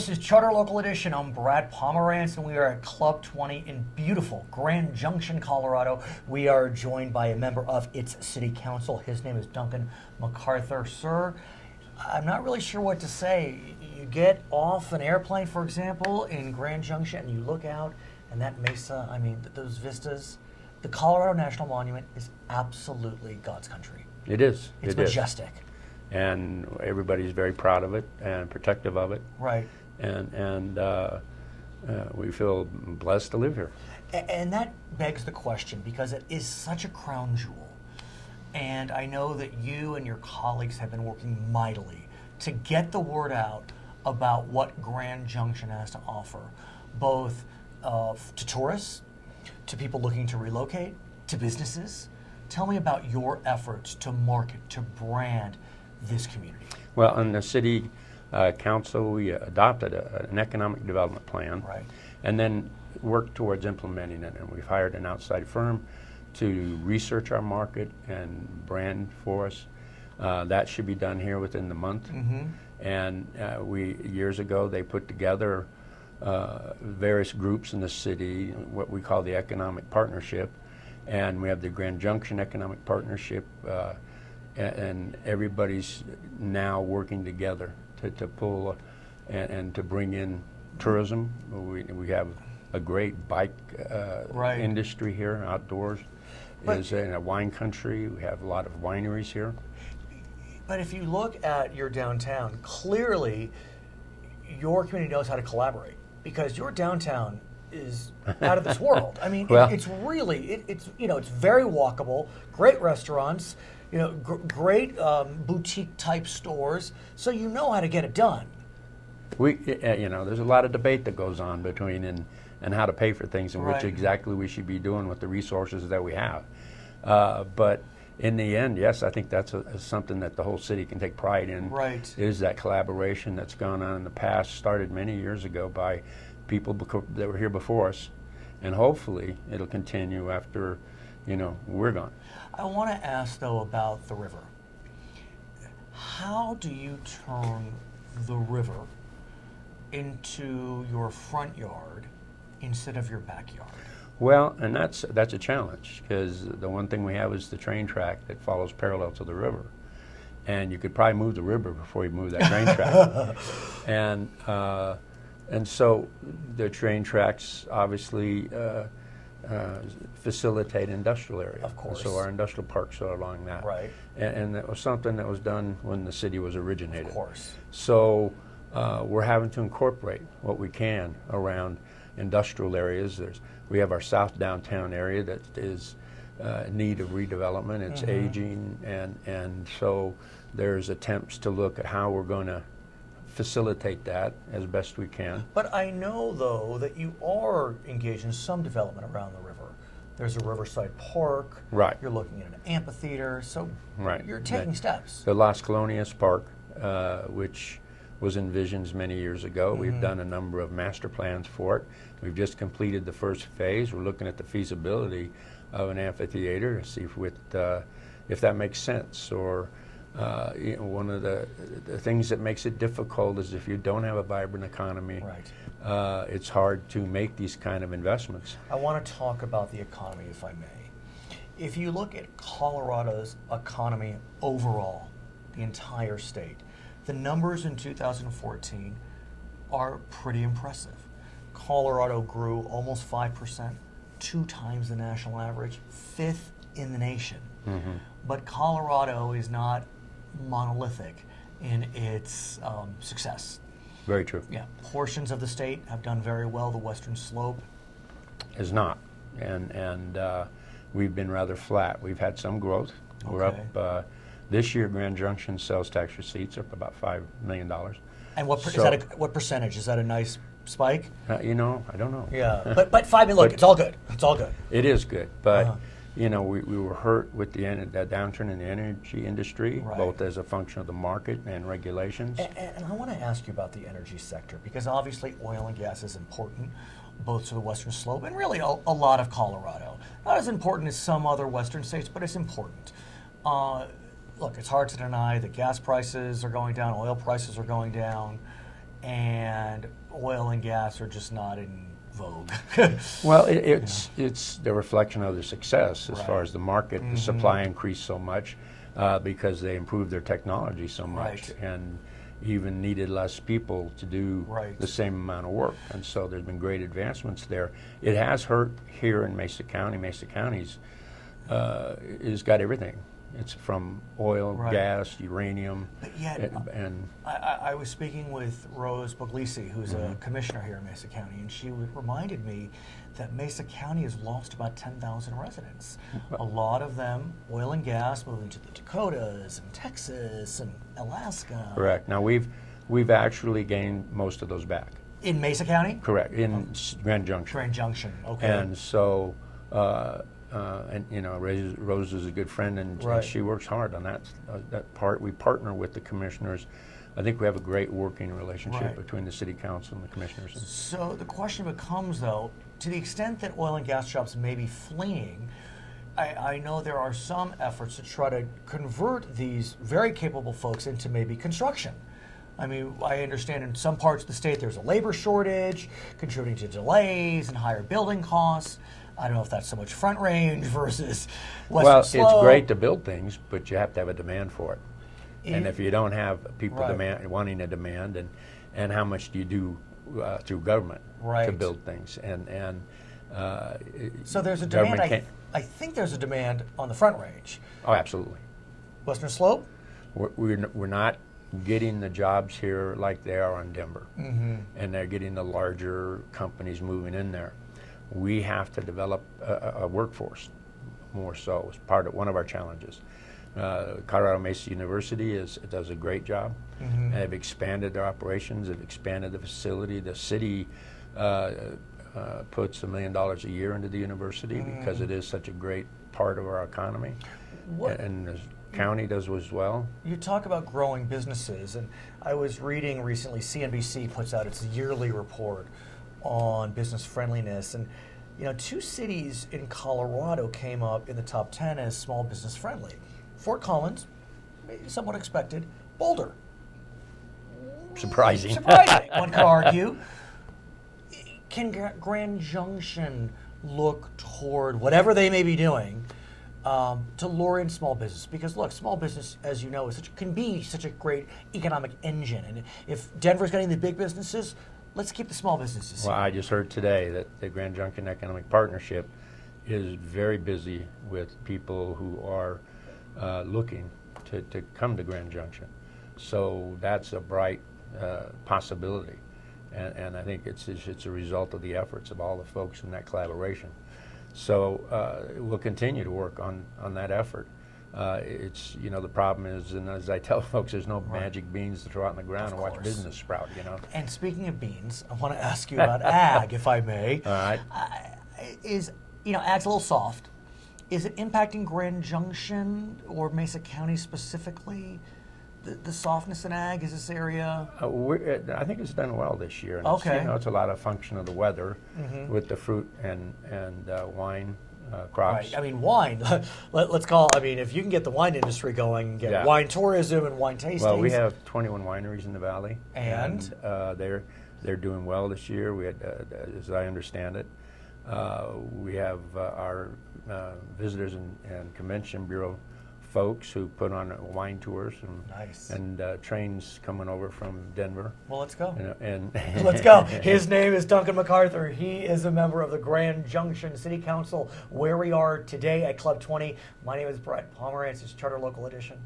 This is Charter Local Edition. I'm Brad Pomerance, and we are at Club 20 in beautiful Grand Junction, Colorado. We are joined by a member of its city council. His name is Duncan McArthur. Sir, I'm not really sure what to say. You get off an airplane, for example, in Grand Junction, and you look out, and that mesa, I mean, those vistas. The Colorado National Monument is absolutely God's country. It is. It's majestic. And everybody's very proud of it and protective of it. Right. And we feel blessed to live here. And that begs the question, because it is such a crown jewel. And I know that you and your colleagues have been working mightily to get the word out about what Grand Junction has to offer, both to tourists, to people looking to relocate, to businesses. Tell me about your efforts to market, to brand this community. Well, in the city council, we adopted an economic development plan, right, and then worked towards implementing it. And we've hired an outside firm to research our market and brand for us. That should be done here within the month. Mm-hmm. And years ago, they put together various groups in the city, what we call the Economic Partnership. And we have the Grand Junction Economic Partnership, and everybody's now working together to pull and to bring in tourism. We have a great bike right, industry here, outdoors. Is in a wine country. We have a lot of wineries here. But if you look at your downtown, clearly your community knows how to collaborate, because your downtown is out of this world. I mean, well, it's really, it's very walkable, great restaurants, great boutique type stores, so you know how to get it done. There's a lot of debate that goes on between and how to pay for things and right, which exactly we should be doing with the resources that we have. But in the end, yes, I think that's something that the whole city can take pride in. Right. Is that collaboration that's gone on in the past, started many years ago by people that were here before us, and hopefully it'll continue after, we're gone. I want to ask, though, about the river. How do you turn the river into your front yard instead of your backyard? Well, and that's a challenge, because the one thing we have is the train track that follows parallel to the river, and you could probably move the river before you move that train track. And so the train tracks obviously facilitate industrial area. Of course. So our industrial parks are along that. Right. And that was something that was done when the city was originated. Of course. So we're having to incorporate what we can around industrial areas. We have our south downtown area that is in need of redevelopment. It's mm-hmm, aging, and so there's attempts to look at how we're going to facilitate that as best we can. But I know, though, that you are engaged in some development around the river. There's a Riverside Park. Right. You're looking at an amphitheater. So right, you're taking steps. The Las Colonias Park, which was envisioned many years ago. Mm-hmm. We've done a number of master plans for it. We've just completed the first phase. We're looking at the feasibility of an amphitheater to see if that makes sense. Or one of the things that makes it difficult is if you don't have a vibrant economy, right, it's hard to make these kind of investments. I want to talk about the economy, if I may. If you look at Colorado's economy overall, the entire state, the numbers in 2014 are pretty impressive. Colorado grew almost 5%, 2 times the national average, 5th in the nation. Mm-hmm. But Colorado is not monolithic in its success. Very true. Yeah, portions of the state have done very well. The western slope is not, and we've been rather flat. We've had some growth. Okay. We're up this year. Grand Junction sales tax receipts are up about $5 million. And what what percentage? Is that a nice spike? I don't know. Yeah, but 5 million. Look, it's all good. It's all good. It is good, but we were hurt with the downturn in the energy industry, right, both as a function of the market and regulations. And I want to ask you about the energy sector, because obviously oil and gas is important, both to the western slope and really a lot of Colorado. Not as important as some other western states, but it's important. Look, it's hard to deny that gas prices are going down, oil prices are going down, and oil and gas are just not in vogue. Well, it's the reflection of their success as far Right. as the market. The supply increased so much because they improved their technology so much, Right. and even needed less people to do Right. the same amount of work. And so there's been great advancements there. It has hurt here in Mesa County. Mesa County's has got everything. It's from oil, Right. gas, uranium, But yet, and I was speaking with Rose Puglisi, who's a commissioner here in Mesa County, and she reminded me that Mesa County has lost about 10,000 residents. A lot of them, oil and gas, moving to the Dakotas and Texas and Alaska. correct. Now we've actually gained most of those back. In Mesa County? Correct, in Grand Junction. Grand Junction, okay. And so, and you know, Rose is a good friend, and Right. she works hard on that part. We partner with the commissioners. I think we have a great working relationship Right. between the city council and the commissioners. So the question becomes, though, to the extent that oil and gas jobs may be fleeing, I know there are some efforts to try to convert these very capable folks into maybe construction. I mean, I understand in some parts of the state there's a labor shortage, contributing to delays and higher building costs. I don't know if that's so much Front Range versus Western Well, Slope. it's great to build things, but you have to have a demand for it. And It- if you don't have people Right. wanting a demand, and how much do you do through government to Right. build things? So there's a government demand. can't- I think there's a demand on the Front Range. Oh, absolutely. Western Slope? We're not getting the jobs here like they are in Denver, and they're getting the larger companies moving in there. We have to develop a workforce more so. It's one of our challenges. Colorado Mesa University does a great job. They've expanded their operations. They've expanded the facility. The city puts $1 million a year into the university because it is such a great part of our economy. What- And the county does as well. You talk about growing businesses, and I was reading recently CNBC puts out its yearly report on business friendliness, and you know, 2 cities in Colorado came up in the top 10 as small business friendly. Fort Collins, maybe somewhat expected. Boulder, Surprising. surprising, one could argue. Can Grand Junction look toward whatever they may be doing to lure in small business? Because look, small business, as you know, can be such a great economic engine. And if Denver's getting the big businesses, let's keep the small businesses. Well, I just heard today that the Grand Junction Economic Partnership is very busy with people who are looking to come to Grand Junction. So that's a bright possibility. And I think it's a result of the efforts of all the folks in that collaboration. So we'll continue to work on that effort. It's, you know, the problem is, and as I tell folks, there's no magic beans to throw out in the ground and watch course. business sprout, you know. And speaking of beans, I want to ask you about ag, if I may. All right. Ag's a little soft. Is it impacting Grand Junction or Mesa County specifically? The softness in ag, is this area? I think it's done well this year. And Okay. It's, you know, it's a lot of function of the weather with the fruit and wine crops. Right. I mean, wine. Let's call. I mean, if you can get the wine industry going, get Yeah. wine tourism and wine tastings. Well, we have 21 wineries in the valley, And? they're doing well this year. We had, as I understand it, we have our visitors and convention bureau folks who put on wine tours Nice. and trains coming over from Denver. Well, let's go. And Let's go. His name is Duncan McArthur. He is a member of the Grand Junction City Council, where we are today at Club 20. My name is Brett Pomerance. It's Charter Local Edition.